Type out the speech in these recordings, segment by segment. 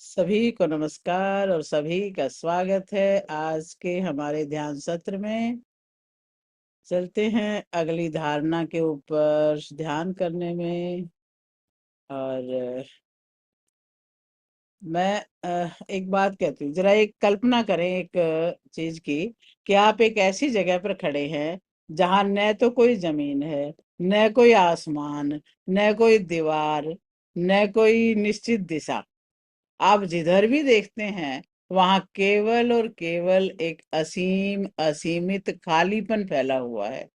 सभी को नमस्कार और सभी का स्वागत है आज के हमारे ध्यान सत्र में। चलते हैं अगली धारणा के ऊपर ध्यान करने में। और मैं एक बात कहती हूँ, जरा एक कल्पना करें एक चीज की कि आप एक ऐसी जगह पर खड़े हैं जहां न तो कोई जमीन है, न कोई आसमान, न कोई दीवार, न कोई निश्चित दिशा। आप जिधर भी देखते हैं वहां केवल और केवल एक असीम असीमित खालीपन फैला हुआ है।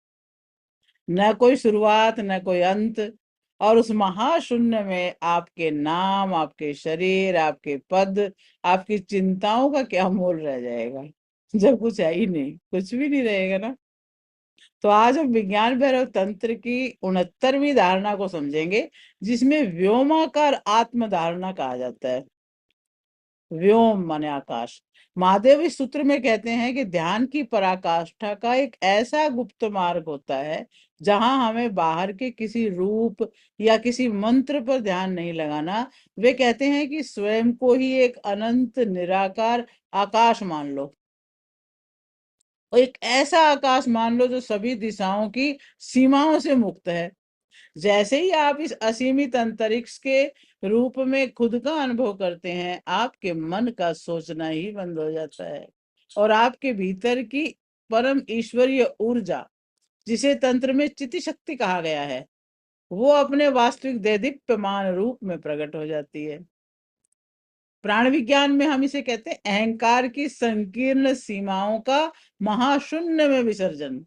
न कोई शुरुआत न कोई अंत। और उस महाशून्य में आपके नाम, आपके शरीर, आपके पद, आपकी चिंताओं का क्या मोल रह जाएगा जब कुछ है ही नहीं, कुछ भी नहीं रहेगा ना। तो आज हम विज्ञान भैरव तंत्र की 69वीं धारणा को समझेंगे, जिसमें व्योमाकार आत्म धारणा कहा जाता है। व्योम माने आकाश। महादेव इस सूत्र में कहते हैं कि ध्यान की पराकाष्ठा का एक ऐसा गुप्त मार्ग होता है जहां हमें बाहर के किसी रूप या किसी मंत्र पर ध्यान नहीं लगाना। वे कहते हैं कि स्वयं को ही एक अनंत निराकार आकाश मान लो, और एक ऐसा आकाश मान लो जो सभी दिशाओं की सीमाओं से मुक्त है। जैसे ही आप इस असीमित अंतरिक्ष के रूप में खुद का अनुभव करते हैं, आपके मन का सोचना ही बंद हो जाता है और आपके भीतर की परम ईश्वरीय ऊर्जा, जिसे तंत्र में चिति शक्ति कहा गया है, वो अपने वास्तविक देदीप्यमान रूप में प्रकट हो जाती है। प्राण विज्ञान में हम इसे कहते हैं अहंकार की संकीर्ण सीमाओं का महाशून्य में विसर्जन।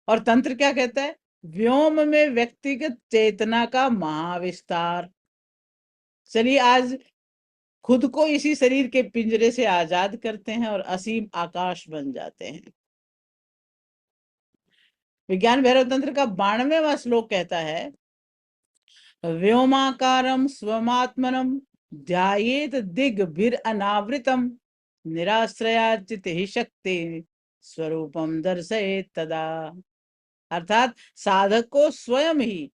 और तंत्र क्या कहता है? व्योम में व्यक्तिगत चेतना का महाविस्तार। चलिए आज खुद को इसी शरीर के पिंजरे से आजाद करते हैं और असीम आकाश बन जाते हैं। विज्ञान भैरव तंत्र का 92वां श्लोक कहता है, व्योमाकारम स्वमात्मनम ध्यायेत दिग्भिर अनावृतम निराश्रयाचित ही शक्ति स्वरूपम दर्शयेत तदा। अर्थात साधक को स्वयं ही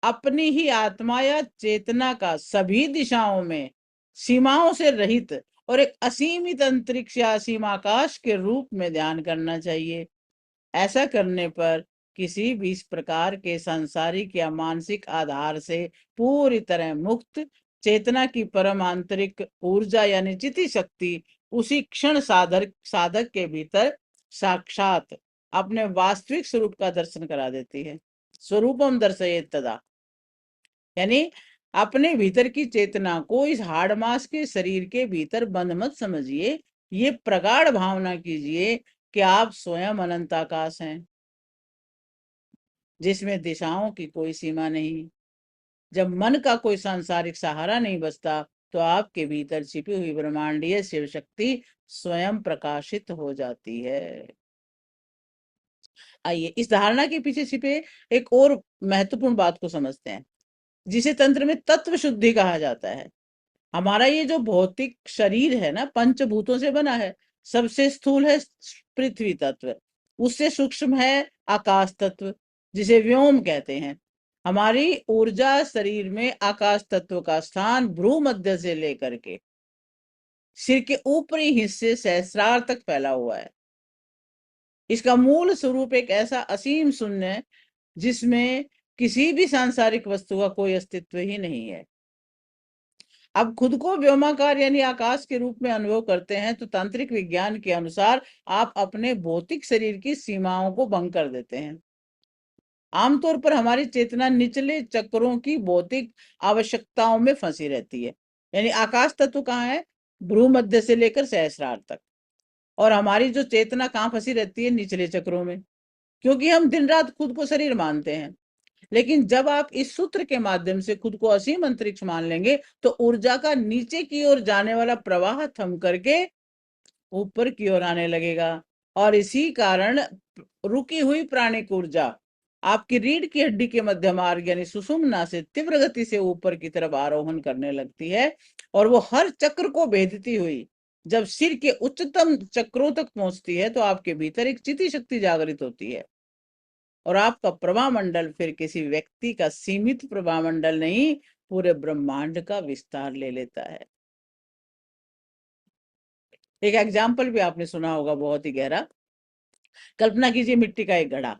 अपनी ही आत्मा या चेतना का सभी दिशाओं में सीमाओं से रहित और एक असीमित अंतरिक्ष या असीम आकाश के रूप में ध्यान करना चाहिए। ऐसा करने पर किसी भी इस प्रकार के सांसारिक या मानसिक आधार से पूरी तरह मुक्त चेतना की परम आंतरिक ऊर्जा यानी चिति शक्ति उसी क्षण साधक साधक के भीतर साक्षात अपने वास्तविक स्वरूप का दर्शन करा देती है। स्वरूपम दर्शयेत तदा, यानी अपने भीतर की चेतना को इस हाड़ मास के शरीर के भीतर बंद मत समझिए। ये प्रगाढ़ भावना कीजिए कि आप स्वयं अनंत आकाश हैं, जिसमें दिशाओं की कोई सीमा नहीं। जब मन का कोई सांसारिक सहारा नहीं बचता, तो आपके भीतर छिपी हुई ब्रह्मांडीय शिव शक्ति स्वयं प्रकाशित हो जाती है। आइए इस धारणा के पीछे छिपे एक और महत्वपूर्ण बात को समझते हैं, जिसे तंत्र में तत्व शुद्धि कहा जाता है। हमारा ये जो भौतिक शरीर है ना, पंचभूतों से बना है। सबसे स्थूल है पृथ्वी तत्व, उससे सूक्ष्म है आकाश तत्व, जिसे व्योम कहते हैं। हमारी ऊर्जा शरीर में आकाश तत्व का स्थान भ्रू मध्य से लेकर के सिर के ऊपरी हिस्से सहस्रार तक फैला हुआ है। इसका मूल स्वरूप एक ऐसा असीम शून्य है जिसमें किसी भी सांसारिक वस्तु का कोई अस्तित्व ही नहीं है। अब खुद को व्योमाकार यानी आकाश के रूप में अनुभव करते हैं तो तांत्रिक विज्ञान के अनुसार आप अपने भौतिक शरीर की सीमाओं को भंग कर देते हैं। आमतौर पर हमारी चेतना निचले चक्रों की भौतिक आवश्यकताओं में फंसी रहती है। यानी आकाश तत्व कहाँ है? भ्रू मध्य से लेकर सहस्रार तक। और हमारी जो चेतना कहाँ फंसी रहती है? निचले चक्रों में, क्योंकि हम दिन रात खुद को शरीर मानते हैं। लेकिन जब आप इस सूत्र के माध्यम से खुद को असीम अंतरिक्ष मान लेंगे, तो ऊर्जा का नीचे की ओर जाने वाला प्रवाह थम करके ऊपर की ओर आने लगेगा। और इसी कारण रुकी हुई प्राणिक ऊर्जा आपकी रीढ़ की हड्डी के मध्य मार्ग यानी सुषुम्ना से तीव्र गति से ऊपर की तरफ आरोहण करने लगती है। और वो हर चक्र को भेदती हुई जब सिर के उच्चतम चक्रों तक पहुंचती है, तो आपके भीतर एक चिति शक्ति जागृत होती है। और आपका प्रभा मंडल फिर किसी व्यक्ति का सीमित प्रभा मंडल नहीं, पूरे ब्रह्मांड का विस्तार ले लेता है। एक एग्जाम्पल भी आपने सुना होगा बहुत ही गहरा। कल्पना कीजिए मिट्टी का एक घड़ा,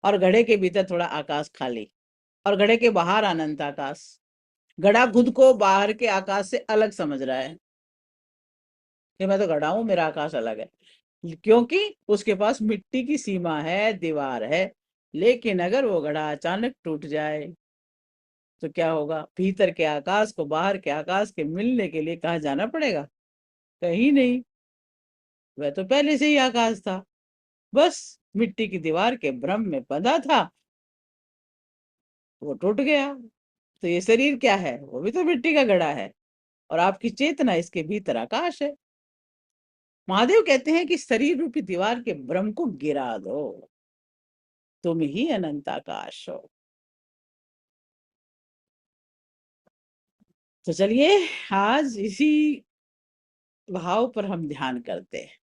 और घड़े के भीतर थोड़ा आकाश खाली, और घड़े के बाहर अनंत आकाश। घड़ा खुद को बाहर के आकाश से अलग समझ रहा है कि मैं तो घड़ा हूं, मेरा आकाश अलग है, क्योंकि उसके पास मिट्टी की सीमा है, दीवार है। लेकिन अगर वो घड़ा अचानक टूट जाए तो क्या होगा? भीतर के आकाश को बाहर के आकाश के मिलने के लिए कहाँ जाना पड़ेगा? कहीं नहीं, वह तो पहले से ही आकाश था, बस मिट्टी की दीवार के भ्रम में बंधा था, वो टूट गया। तो ये शरीर क्या है? वो भी तो मिट्टी का घड़ा है, और आपकी चेतना इसके भीतर आकाश है। महादेव कहते हैं कि शरीर रूपी दीवार के भ्रम को गिरा दो, तुम ही अनंत आकाश हो। तो चलिए, आज इसी भाव पर हम ध्यान करते हैं।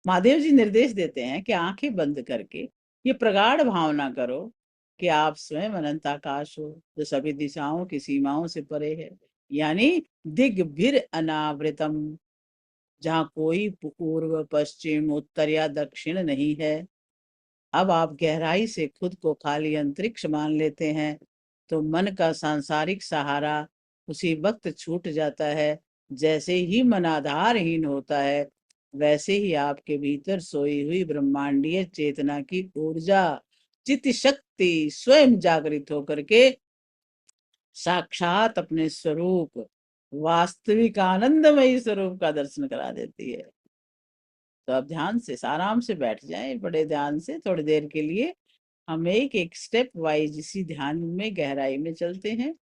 महादेव जी निर्देश देते हैं कि आंखें बंद करके ये प्रगाढ़ भावना करो कि आप स्वयं अनंत आकाश हो, जो सभी दिशाओं की सीमाओं से परे है, यानी दिग्भिर अनावृतम, जहाँ कोई पूर्व पश्चिम उत्तर या दक्षिण नहीं है। अब आप गहराई से खुद को खाली अंतरिक्ष मान लेते हैं, तो मन का सांसारिक सहारा उसी वक्त छूट जाता है। जैसे ही मन आधारहीन होता है, वैसे ही आपके भीतर सोई हुई ब्रह्मांडीय चेतना की ऊर्जा, चित शक्ति स्वयं जागृत होकर के साक्षात अपने स्वरूप, वास्तविक आनंदमयी स्वरूप का दर्शन करा देती है। तो आप ध्यान से आराम से बैठ जाएं, बड़े ध्यान से थोड़ी देर के लिए। हम एक एक स्टेप वाइज इसी ध्यान में गहराई में चलते हैं।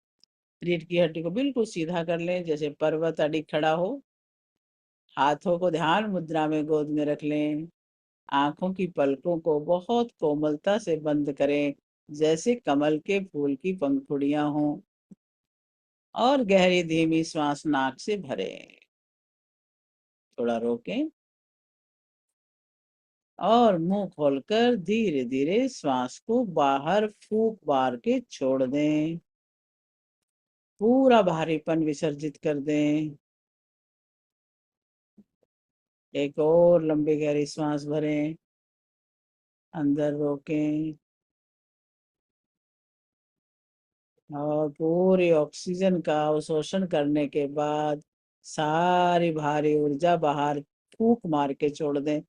रीढ़ की हड्डी को बिल्कुल सीधा कर लें, जैसे पर्वत अड़ी खड़ा हो। हाथों को ध्यान मुद्रा में गोद में रख लें। आंखों की पलकों को बहुत कोमलता से बंद करें, जैसे कमल के फूल की पंखुड़ियां हों। और गहरी धीमी श्वास नाक से भरें, थोड़ा रोकें, और मुंह खोलकर धीरे धीरे श्वास को बाहर फूंक मार के छोड़ दें। पूरा भारीपन विसर्जित कर दें। एक और लंबी गहरी सांस भरें, अंदर रोकें, और पूरी ऑक्सीजन का अवशोषण करने के बाद सारी भारी ऊर्जा बाहर फूंक मार के छोड़ दें।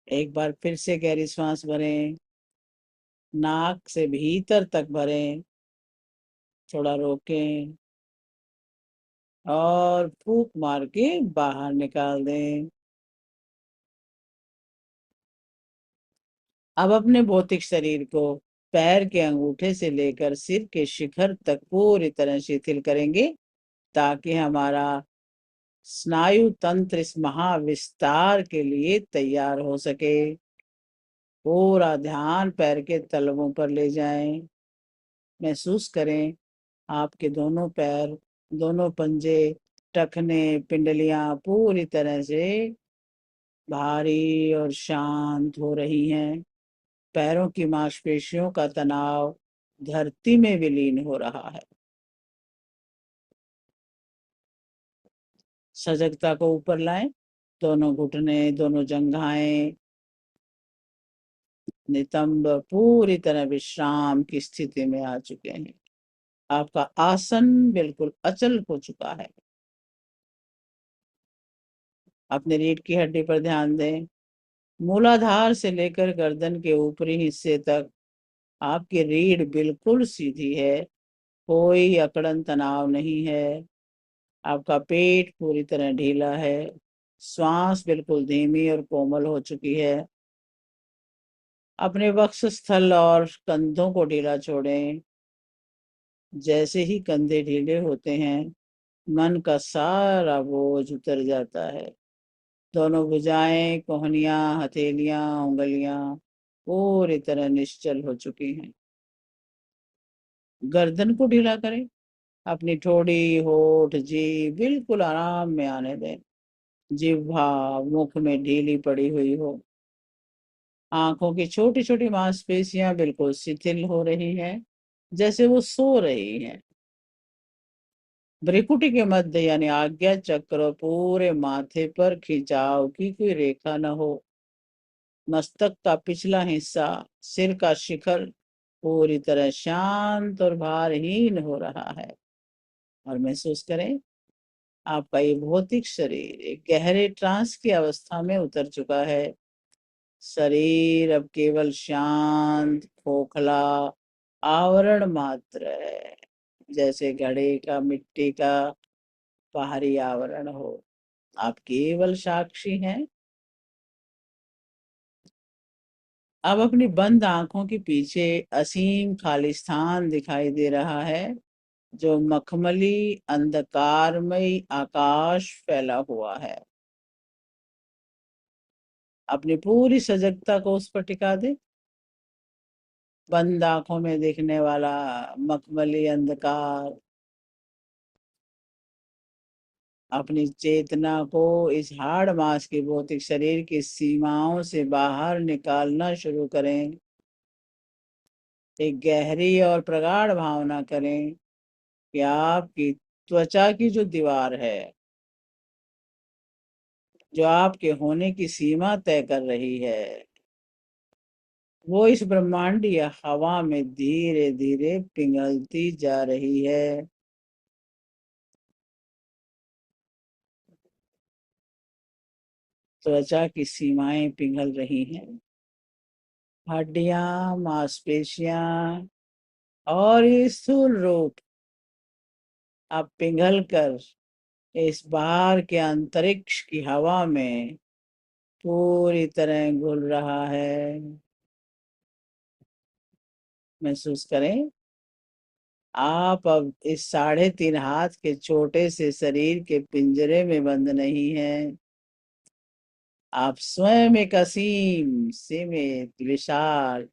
एक बार फिर से गहरी सांस भरें, नाक से भीतर तक भरें, थोड़ा रोकें, और फूंक मार के बाहर निकाल दें। अब अपने भौतिक शरीर को पैर के अंगूठे से लेकर सिर के शिखर तक पूरी तरह शिथिल करेंगे, ताकि हमारा स्नायु तंत्र इस महाविस्तार के लिए तैयार हो सके। पूरा ध्यान पैर के तलवों पर ले जाएं। महसूस करें आपके दोनों पैर, दोनों पंजे, टखने, पिंडलियां पूरी तरह से भारी और शांत हो रही हैं। पैरों की मांसपेशियों का तनाव धरती में विलीन हो रहा है। सजगता को ऊपर लाएं। दोनों घुटने, दोनों जंघाएं नितंब पूरी तरह विश्राम की स्थिति में आ चुके हैं। आपका आसन बिल्कुल अचल हो चुका है। अपने रीढ़ की हड्डी पर ध्यान दें। मूलाधार से लेकर गर्दन के ऊपरी हिस्से तक आपकी रीढ़ बिल्कुल सीधी है, कोई अकड़न तनाव नहीं है। आपका पेट पूरी तरह ढीला है, श्वास बिल्कुल धीमी और कोमल हो चुकी है। अपने वक्षस्थल और कंधों को ढीला छोड़ें। जैसे ही कंधे ढीले होते हैं, मन का सारा बोझ उतर जाता है। दोनों भुजाएं, कोहनियां, हथेलियां, उंगलियां पूरी तरह निश्चल हो चुकी हैं। गर्दन को ढीला करें। अपनी ठोड़ी, होठ, जीभ बिल्कुल आराम में आने दें। जिह्वा मुख में ढीली पड़ी हुई हो। आंखों की छोटी छोटी मांसपेशियां बिल्कुल शिथिल हो रही हैं, जैसे वो सो रही हैं। भ्रिकुटी के मध्य यानी आज्ञा चक्र पूरे माथे पर खिंचाव की कोई रेखा न हो। मस्तक का पिछला हिस्सा, सिर का शिखर पूरी तरह शांत और भारहीन हो रहा है। और महसूस करें आपका ये भौतिक शरीर एक गहरे ट्रांस की अवस्था में उतर चुका है। शरीर अब केवल शांत खोखला आवरण मात्र है, जैसे घड़े का मिट्टी का बाहरी आवरण हो। आप केवल साक्षी हैं। अब अपनी बंद आंखों के पीछे असीम खालिस्तान दिखाई दे रहा है, जो मखमली अंधकारमय आकाश फैला हुआ है। अपनी पूरी सजगता को उस पर टिका दे। बंद आंखों में दिखने वाला मखमली अंधकार अपनी चेतना को इस हाड़ मास के भौतिक शरीर की सीमाओं से बाहर निकालना शुरू करें। एक गहरी और प्रगाढ़ भावना करें कि आपकी त्वचा की जो दीवार है, जो आपके होने की सीमा तय कर रही है, वो इस ब्रह्मांडीय हवा में धीरे धीरे पिघलती जा रही है। त्वचा की सीमाएं पिघल रही हैं। हड्डियां, मांसपेशियां और ये स्थूल रूप अब पिघल कर इस बाहर के अंतरिक्ष की हवा में पूरी तरह घुल रहा है। महसूस करें आप अब इस 3.5 हाथ के छोटे से शरीर के पिंजरे में बंद नहीं हैं। आप स्वयं एक असीम, सीमित, विशाल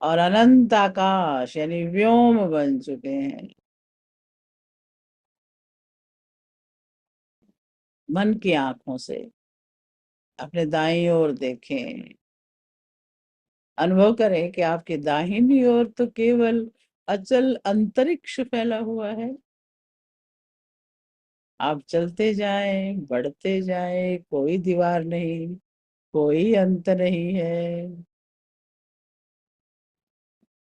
और अनंत आकाश यानी व्योम बन चुके हैं। मन की आंखों से अपने दाईं ओर देखें। अनुभव करें कि आपकी दाहिनी ओर तो केवल अचल अंतरिक्ष फैला हुआ है। आप चलते जाएं, बढ़ते जाएं, कोई दीवार नहीं, कोई अंत नहीं है।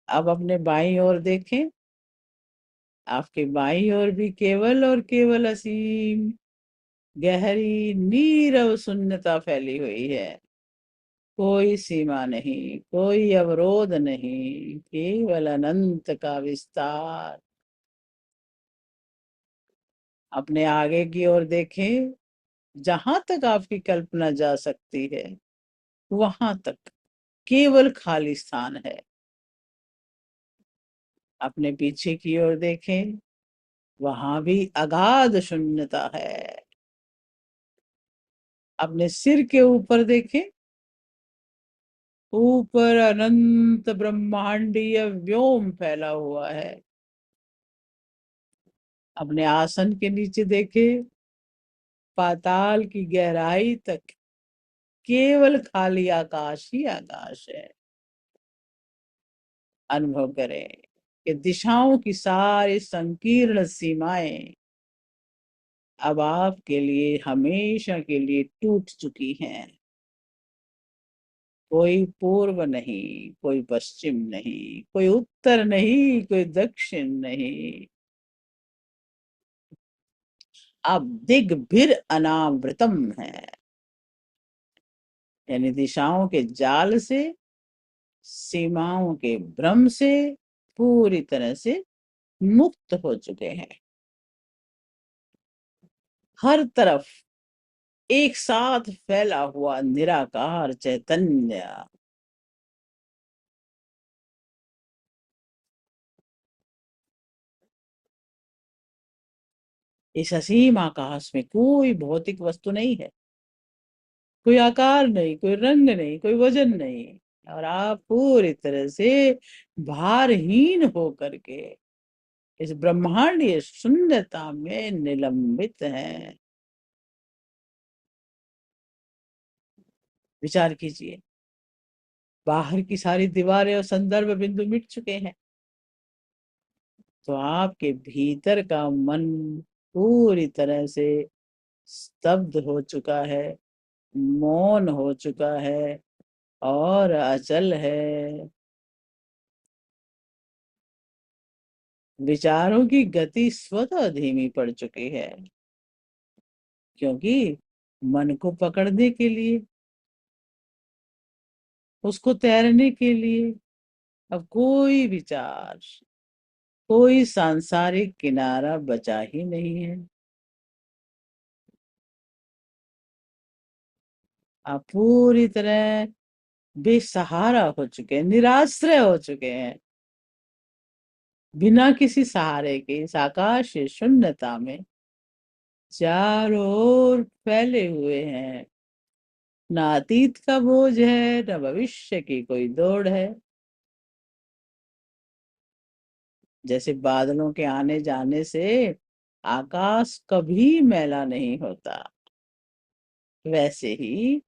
अब अपने बाईं ओर देखें। आपके बाईं ओर भी केवल और केवल असीम, गहरी, नीरव शून्यता फैली हुई है। कोई सीमा नहीं, कोई अवरोध नहीं, केवल अनंत का विस्तार। अपने आगे की ओर देखें। जहां तक आपकी कल्पना जा सकती है, वहां तक केवल खाली स्थान है। अपने पीछे की ओर देखें। वहां भी अगाध शून्यता है। अपने सिर के ऊपर देखें। ऊपर अनंत ब्रह्मांडीय व्योम फैला हुआ है। अपने आसन के नीचे देखें। पाताल की गहराई तक केवल खाली आकाश ही आकाश है। अनुभव करें कि दिशाओं की सारी संकीर्ण सीमाएं अब आपके लिए हमेशा के लिए टूट चुकी हैं। कोई पूर्व नहीं, कोई पश्चिम नहीं, कोई उत्तर नहीं, कोई दक्षिण नहीं। अब दिग्भिर अनावृतम है, यानी दिशाओं के जाल से, सीमाओं के भ्रम से पूरी तरह से मुक्त हो चुके हैं। हर तरफ एक साथ फैला हुआ निराकार चैतन्य इस असीम आकाश में कोई भौतिक वस्तु नहीं है। कोई आकार नहीं, कोई रंग नहीं, कोई वजन नहीं। और आप पूरी तरह से भारहीन होकर के इस ब्रह्मांडीय शून्यता में निलंबित हैं। विचार कीजिए, बाहर की सारी दीवारें और संदर्भ बिंदु मिट चुके हैं। तो आपके भीतर का मन पूरी तरह से स्तब्ध हो चुका है, मौन हो चुका है और अचल है। विचारों की गति स्वतः धीमी पड़ चुकी है, क्योंकि मन को पकड़ने के लिए, उसको तैरने के लिए अब कोई विचार, कोई सांसारिक किनारा बचा ही नहीं है। आप पूरी तरह बेसहारा हो चुके हैं, निराश्रय हो चुके हैं। बिना किसी सहारे के इस आकाश शून्यता में चारों ओर फैले हुए हैं। ना अतीत का बोझ है, न भविष्य की कोई दौड़ है। जैसे बादलों के आने जाने से आकाश कभी मैला नहीं होता, वैसे ही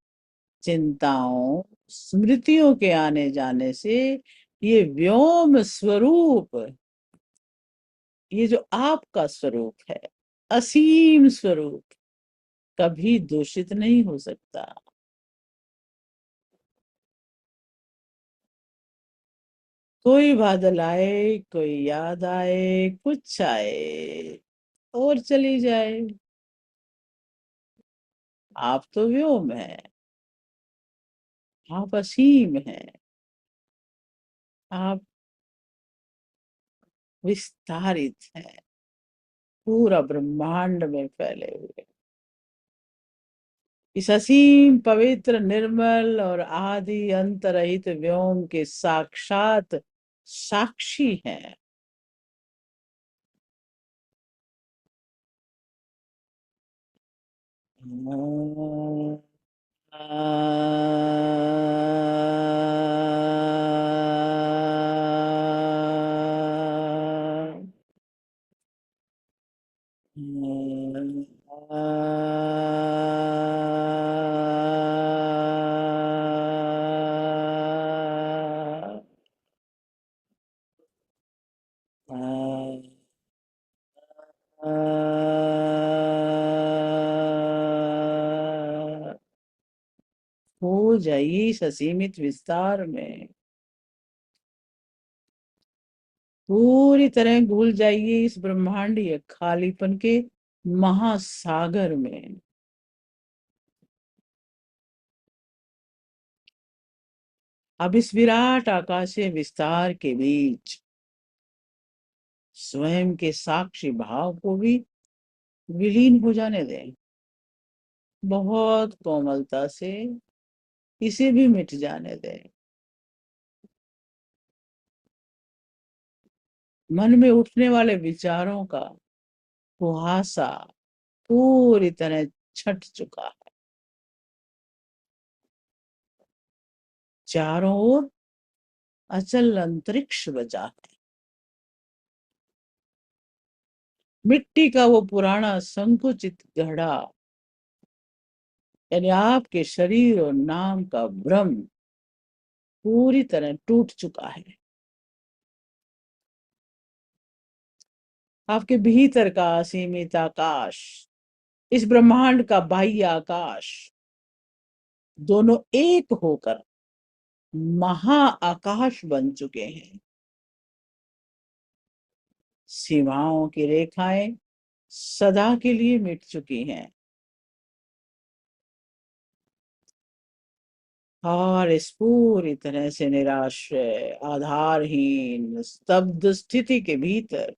चिंताओं, स्मृतियों के आने जाने से ये व्योम स्वरूप, ये जो आपका स्वरूप है, असीम स्वरूप, कभी दूषित नहीं हो सकता। कोई बादल आए, कोई याद आए, कुछ आए और चली जाए, आप तो व्योम है, आप असीम हैं, आप विस्तारित हैं, पूरा ब्रह्मांड में फैले हुए। इस असीम पवित्र निर्मल और आदि अंत रहित व्योम के साक्षात साक्षी हैं। हो जाइए इस असीमित विस्तार में, पूरी तरह घुल जाइए इस ब्रह्मांडीय खालीपन के महासागर में। अब इस विराट आकाशीय विस्तार के बीच स्वयं के साक्षी भाव को भी विलीन हो जाने दें, बहुत कोमलता से इसे भी मिट जाने दें। मन में उठने वाले विचारों का कुहासा पूरी तरह छट चुका है। चारों ओर अचल अंतरिक्ष बचा है। मिट्टी का वो पुराना संकुचित घड़ा, यानी आपके शरीर और नाम का भ्रम पूरी तरह टूट चुका है। आपके भीतर का असीमित आकाश, इस ब्रह्मांड का बाह्य आकाश, दोनों एक होकर महाआकाश बन चुके हैं। सीमाओं की रेखाएं सदा के लिए मिट चुकी हैं और इस पूरी तरह से निराश्रय, आधारहीन, स्तब्ध स्थिति के भीतर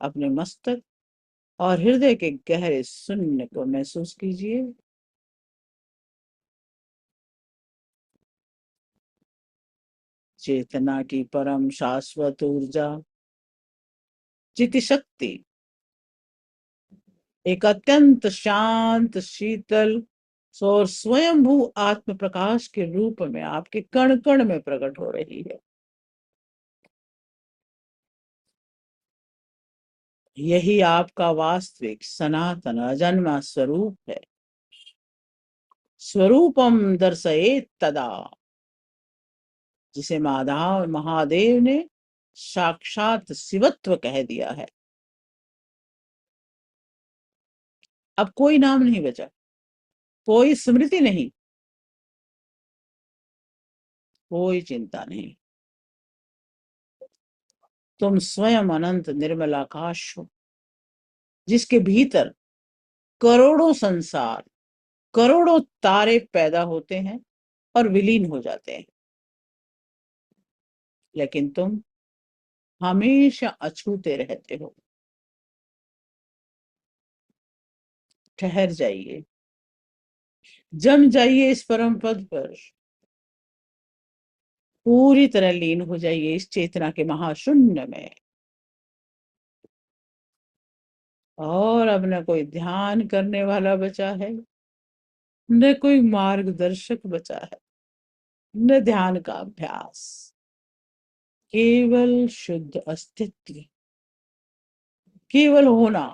अपने मस्तक और हृदय के गहरे शून्य को महसूस कीजिए। चेतना की परम शाश्वत ऊर्जा, चिति शक्ति, एक अत्यंत शांत, शीतल और स्वयंभू आत्म प्रकाश के रूप में आपके कण कण में प्रकट हो रही है। यही आपका वास्तविक सनातन अजन्मा स्वरूप है। स्वरूपम दर्शयेत तदा, जिसे माधव महादेव ने साक्षात शिवत्व कह दिया है। अब कोई नाम नहीं बचा, कोई स्मृति नहीं, कोई चिंता नहीं। तुम स्वयं अनंत निर्मल आकाश हो, जिसके भीतर करोड़ों संसार, करोड़ों तारे पैदा होते हैं और विलीन हो जाते हैं, लेकिन तुम हमेशा अछूते रहते हो। ठहर जाइए, जम जाइए इस परम पद पर, पूरी तरह लीन हो जाइए इस चेतना के महाशून्य में। और अब न कोई ध्यान करने वाला बचा है, न कोई मार्गदर्शक बचा है, न ध्यान का अभ्यास, केवल शुद्ध अस्तित्व, केवल होना।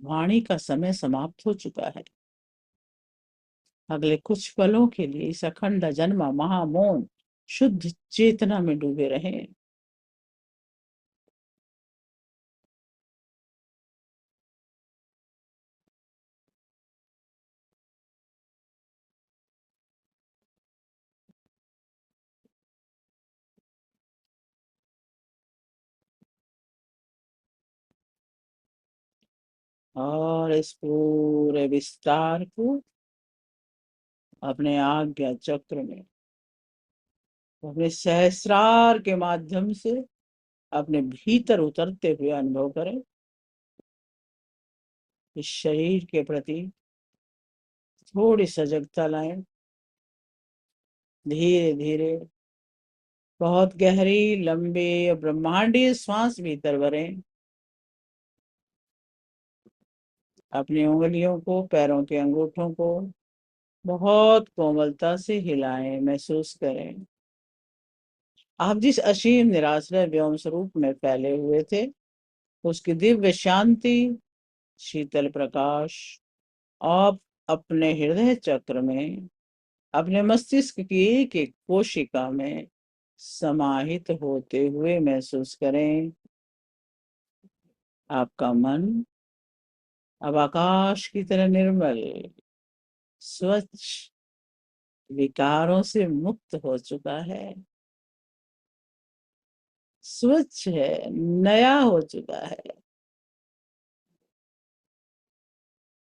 वाणी का समय समाप्त हो चुका है। अगले कुछ पलों के लिए इस अखंड जन्मा महामौन शुद्ध चेतना में डूबे रहें। और इस पूरे विस्तार को अपने आज्ञा चक्र में, अपने सहस्रार के माध्यम से अपने भीतर उतरते हुए अनुभव करें। इस शरीर के प्रति थोड़ी सजगता लाएं। धीरे धीरे बहुत गहरी, लंबी और ब्रह्मांडीय श्वास भीतर भरें। अपनी उंगलियों को, पैरों के अंगूठों को बहुत कोमलता से हिलाएं, महसूस करें। आप जिस असीम निराश्रय व्योम स्वरूप में फैले हुए थे, उसकी दिव्य शांति, शीतल प्रकाश आप अपने हृदय चक्र में, अपने मस्तिष्क की एक एक कोशिका में समाहित होते हुए महसूस करें। आपका मन अब आकाश की तरह निर्मल, स्वच्छ, विकारों से मुक्त हो चुका है, स्वच्छ है, नया हो चुका है।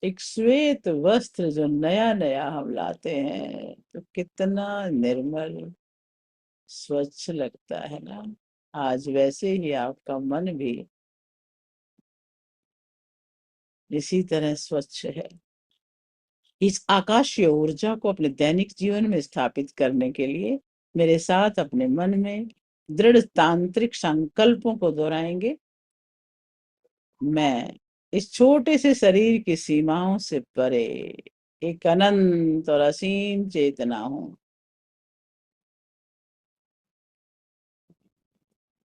एक श्वेत वस्त्र जो नया नया हम लाते हैं तो कितना निर्मल, स्वच्छ लगता है ना। आज वैसे ही आपका मन भी इसी तरह स्वच्छ है। इस आकाशीय ऊर्जा को अपने दैनिक जीवन में स्थापित करने के लिए मेरे साथ अपने मन में दृढ़ तांत्रिक संकल्पों को दोहराएंगे। मैं इस छोटे से शरीर की सीमाओं से परे एक अनंत और असीम चेतना हूं।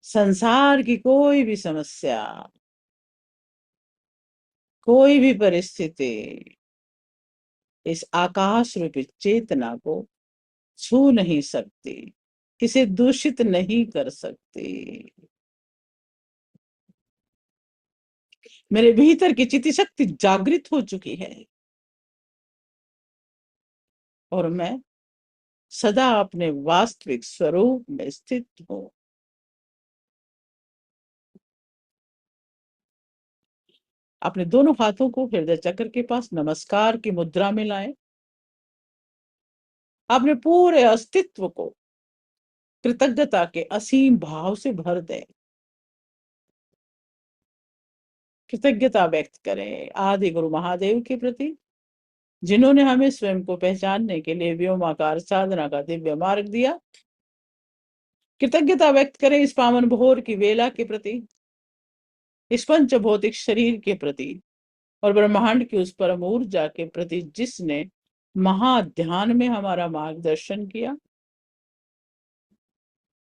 संसार की कोई भी समस्या, कोई भी परिस्थिति इस आकाश रूपी चेतना को छू नहीं सकती, इसे दूषित नहीं कर सकती। मेरे भीतर की चिति शक्ति जागृत हो चुकी है और मैं सदा अपने वास्तविक स्वरूप में स्थित हूं। अपने दोनों हाथों को हृदय चक्र के पास नमस्कार की मुद्रा में लाएं। अपने पूरे अस्तित्व को कृतज्ञता के असीम भाव से भर दें। कृतज्ञता व्यक्त करें आदि गुरु महादेव के प्रति, जिन्होंने हमें स्वयं को पहचानने के लिए व्योमाकार साधना का दिव्य मार्ग दिया। कृतज्ञता व्यक्त करें इस पावन भोर की वेला के प्रति, इस पंच भौतिक शरीर के प्रति और ब्रह्मांड की उस परम ऊर्जा के प्रति जिसने महाध्यान में हमारा मार्गदर्शन किया,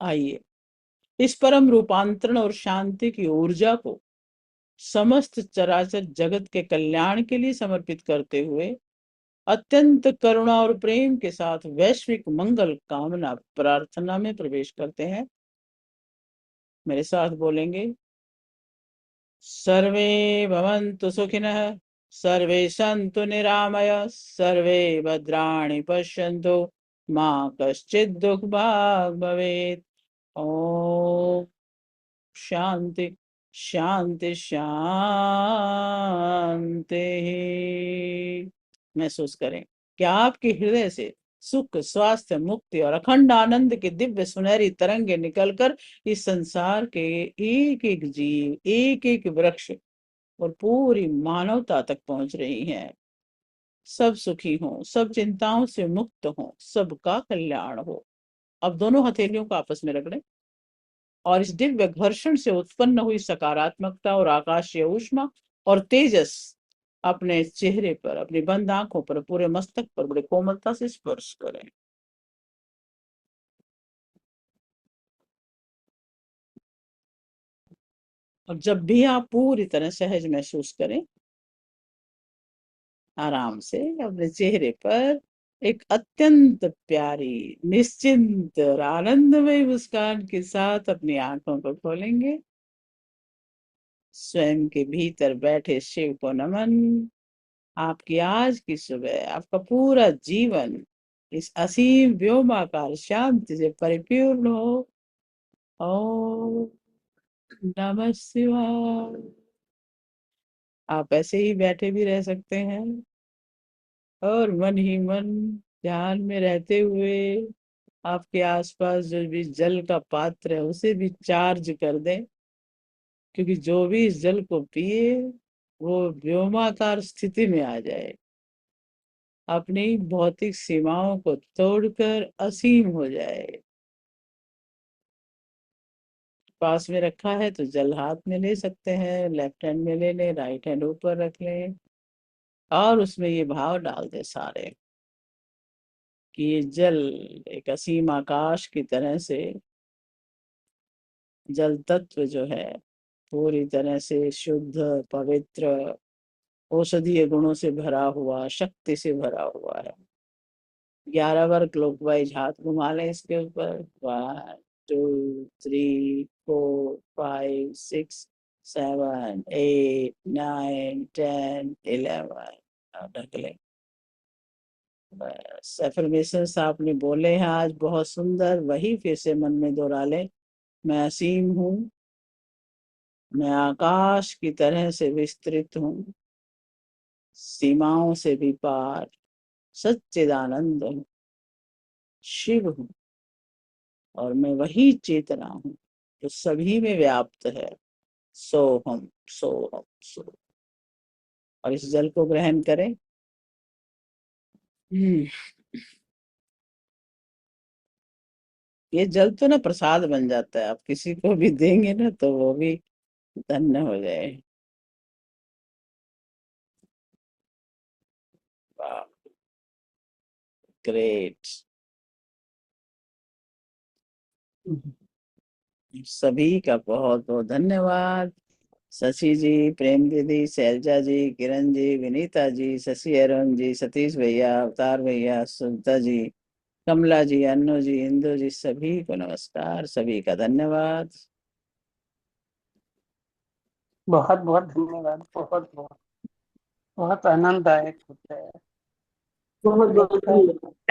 आइए इस परम रूपांतरण और शांति की ऊर्जा को समस्त चराचर जगत के कल्याण के लिए समर्पित करते हुए अत्यंत करुणा और प्रेम के साथ वैश्विक मंगल कामना प्रार्थना में प्रवेश करते हैं। मेरे साथ बोलेंगे, सर्वे भवन्तु सुखिनः, सर्वे सन्तु निरामया, सर्वे भद्राणि पश्यन्तु, मा कश्चित् दुःखभाग् भवेत्। ओम शांति शांति शांति। महसूस करें कि आपके हृदय से सुख, स्वास्थ्य, मुक्ति और अखंड आनंद की दिव्य सुनहरी तरंगे निकलकर इस संसार के एक एक जीव, एक एक वृक्ष और पूरी मानवता तक पहुंच रही हैं। सब सुखी हों, सब चिंताओं से मुक्त हों, सबका कल्याण हो। अब दोनों हथेलियों को आपस में रगड़ें और इस दिव्य घर्षण से उत्पन्न हुई सकारात्मकता और आकाशीय ऊष्मा और तेजस अपने चेहरे पर, अपनी बंद आंखों पर, पूरे मस्तक पर बड़े कोमलता से स्पर्श करें। और जब भी आप पूरी तरह सहज महसूस करें, आराम से अपने चेहरे पर एक अत्यंत प्यारी, निश्चिंत और आनंदमय मुस्कान के साथ अपनी आंखों को खोलेंगे। स्वयं के भीतर बैठे शिव को नमन। आपकी आज की सुबह, आपका पूरा जीवन इस असीम व्योमाकार शांति से परिपूर्ण हो। ओम नमः शिवाय। आप ऐसे ही बैठे भी रह सकते हैं और मन ही मन ध्यान में रहते हुए आपके आसपास जो भी जल का पात्र है उसे भी चार्ज कर दें, क्योंकि जो भी इस जल को पिए वो व्योमाकार स्थिति में आ जाए, अपनी भौतिक सीमाओं को तोड़कर असीम हो जाए। पास में रखा है तो जल हाथ में ले सकते हैं, लेफ्ट हैंड में ले लें, राइट हैंड ऊपर रख लें और उसमें ये भाव डाल दें सारे कि ये जल एक असीम आकाश की तरह से, जल तत्व जो है पूरी तरह से शुद्ध, पवित्र, औषधीय गुणों से भरा हुआ, शक्ति से भरा हुआ है। 11 बार क्लॉकवाइज हाथ घुमा लें इसके ऊपर। 1 2 3 4 5 6 7 8 9 10 11। ढक लें। बस एफर्मेशंस आपने बोले हैं आज बहुत सुंदर, वही फिर से मन में दोहरा लें। मैं असीम हूँ, मैं आकाश की तरह से विस्तृत हूँ, सीमाओं से भी पार, सच्चिदानंद हूँ, शिव हूँ और मैं वही चेतना हूँ जो सभी में व्याप्त है। सोहम सोहम सो। और इस जल को ग्रहण करें। हम्म, ये जल तो ना प्रसाद बन जाता है, आप किसी को भी देंगे ना तो वो भी धन्य हो जाए। वाह, ग्रेट। सभी का बहुत बहुत धन्यवाद। शशि जी, प्रेम दीदी, शैलजा जी, किरण जी, विनीता जी, शशि अरुण जी, सतीश भैया, अवतार भैया, सुनीता जी, कमला जी, अन्नू जी, इंदु जी, सभी को नमस्कार, सभी का धन्यवाद। बहुत बहुत धन्यवाद। बहुत बहुत बहुत आनंददायक होता है। बहुत बहुत लगता है धन्यवाद।